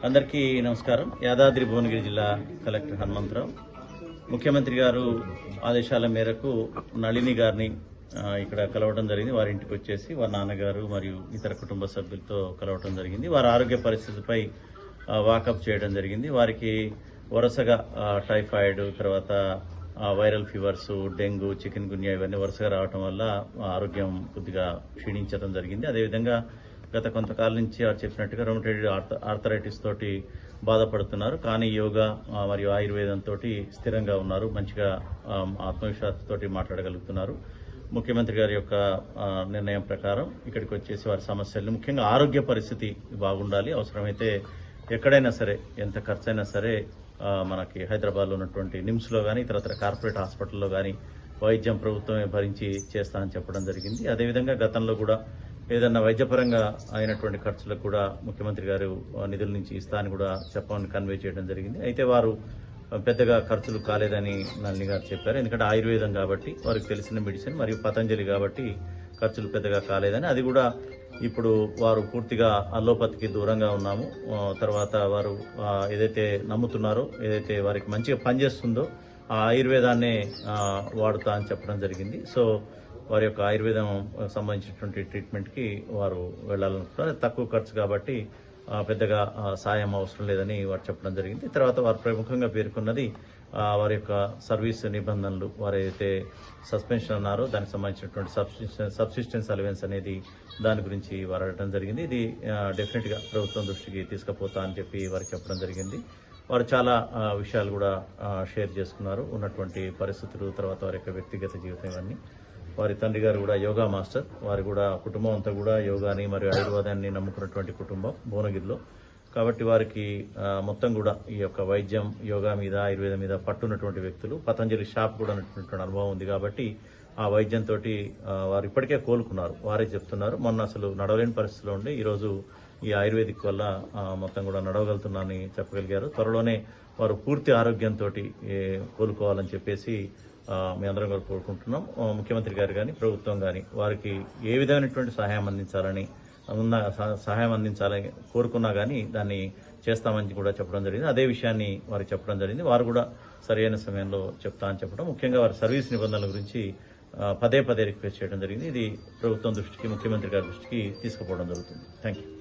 అందరికీ నమస్కారం. యాదాద్రి భువనగిరి జిల్లా కలెక్టర్ హనుమంతరావు. ముఖ్యమంత్రి గారు ఆదేశాల మేరకు నళిని గారిని ఇక్కడ కలవడం జరిగింది. వారి ఇంటికి వచ్చేసి వారి నాన్నగారు మరియు ఇతర కుటుంబ సభ్యులతో కలవడం జరిగింది. వారి ఆరోగ్య పరిస్థితిపై వాకప్ చేయడం జరిగింది. వారికి వరుసగా టైఫాయిడ్, తర్వాత వైరల్ ఫీవర్స్, డెంగ్యూ, చికెన్ గున్యా ఇవన్నీ వరుసగా రావడం వల్ల ఆరోగ్యం కొద్దిగా క్షీణించడం జరిగింది. అదేవిధంగా గత కొంతకాలం నుంచి చెప్పినట్టుగా రొమటైడ్ ఆర్థరైటిస్ తోటి బాధపడుతున్నారు. కానీ యోగా మరియు ఆయుర్వేదం తోటి స్థిరంగా ఉన్నారు. మంచిగా ఆత్మవిశ్వాసంతో మాట్లాడగలుగుతున్నారు. ముఖ్యమంత్రి గారి యొక్క నిర్ణయం ప్రకారం ఇక్కడికి వచ్చేసి వారి సమస్యలు, ముఖ్యంగా ఆరోగ్య పరిస్థితి బాగుండాలి. అవసరమైతే ఎక్కడైనా సరే, ఎంత ఖర్చైనా సరే మనకి హైదరాబాద్లో ఉన్నటువంటి నిమ్స్లో కానీ ఇతర కార్పొరేట్ హాస్పిటల్లో కానీ వైద్యం ప్రభుత్వమే భరించి చేస్తానని చెప్పడం జరిగింది. అదేవిధంగా గతంలో కూడా ఏదన్నా వైద్యపరంగా అయినటువంటి ఖర్చులకు కూడా ముఖ్యమంత్రి గారు నిధుల నుంచి ఇస్తా అని కూడా చెప్పమని కన్వే చేయడం జరిగింది. అయితే వారు పెద్దగా ఖర్చులు కాలేదని నళిని గారు చెప్పారు. ఎందుకంటే ఆయుర్వేదం కాబట్టి, వారికి తెలిసిన మెడిసిన్, మరియు పతంజలి కాబట్టి ఖర్చులు పెద్దగా కాలేదని, అది కూడా ఇప్పుడు వారు పూర్తిగా అల్లోపతికి దూరంగా ఉన్నాము. తర్వాత వారు ఏదైతే నమ్ముతున్నారో, ఏదైతే వారికి మంచిగా పనిచేస్తుందో ఆ ఆయుర్వేదాన్నే వాడుతా అని చెప్పడం జరిగింది. సో వారి యొక్క ఆయుర్వేదం సంబంధించినటువంటి ట్రీట్మెంట్కి వారు వెళ్లాలనుకుంటారు. తక్కువ ఖర్చు కాబట్టి పెద్దగా సాయం అవసరం లేదని వారు చెప్పడం జరిగింది. తర్వాత వారు ప్రముఖంగా పేర్కొన్నది వారి యొక్క సర్వీస్ నిబంధనలు, వారు ఏదైతే సస్పెన్షన్ అన్నారో దానికి సంబంధించినటువంటి సబ్సిస్టెన్స్ అలవెన్స్ అనేది, దాని గురించి వారు అడగడం జరిగింది. ఇది డెఫినెట్గా ప్రభుత్వం దృష్టికి తీసుకుపోతా అని చెప్పి వారికి చెప్పడం జరిగింది. వారు చాలా విషయాలు కూడా షేర్ చేసుకున్నారు, ఉన్నటువంటి పరిస్థితులు, తర్వాత వారి యొక్క వ్యక్తిగత జీవితం ఇవన్నీ. వారి తండ్రి గారు కూడా యోగా మాస్టర్. వారు కూడా కుటుంబం అంతా కూడా యోగాని మరియు ఆయుర్వేదాన్ని నమ్ముకున్నటువంటి కుటుంబం భువనగిరిలో. కాబట్టి వారికి మొత్తం కూడా ఈ యొక్క వైద్యం, యోగా మీద, ఆయుర్వేదం మీద పట్టున్నటువంటి వ్యక్తులు. పతంజలి షాప్ కూడా ఉన్నటువంటి అనుభవం ఉంది కాబట్టి ఆ వైద్యంతో వారు ఇప్పటికే కోలుకున్నారు. వారే చెప్తున్నారు, మొన్న అసలు నడవలేని పరిస్థితిలో ఉండి ఈరోజు ఈ ఆయుర్వేదిక్ వల్ల మొత్తం కూడా నడవగలుగుతున్నారని చెప్పగలిగారు. త్వరలోనే వారు పూర్తి ఆరోగ్యంతో కోలుకోవాలని చెప్పేసి మేమందరం కూడా కోరుకుంటున్నాం. ముఖ్యమంత్రి గారు కానీ ప్రభుత్వం కానీ వారికి ఏ విధమైనటువంటి సహాయం అందించాలని కోరుకున్నా కానీ దాన్ని చేస్తామని కూడా చెప్పడం జరిగింది. అదే విషయాన్ని వారికి చెప్పడం జరిగింది. వారు కూడా సరైన సమయంలో చెప్తా అని చెప్పడం, ముఖ్యంగా వారి సర్వీస్ నిబంధనల గురించి పదే రిక్వెస్ట్ చేయడం జరిగింది. ఇది ప్రభుత్వం దృష్టికి, ముఖ్యమంత్రి గారి దృష్టికి తీసుకుపోవడం జరుగుతుంది. Thank you.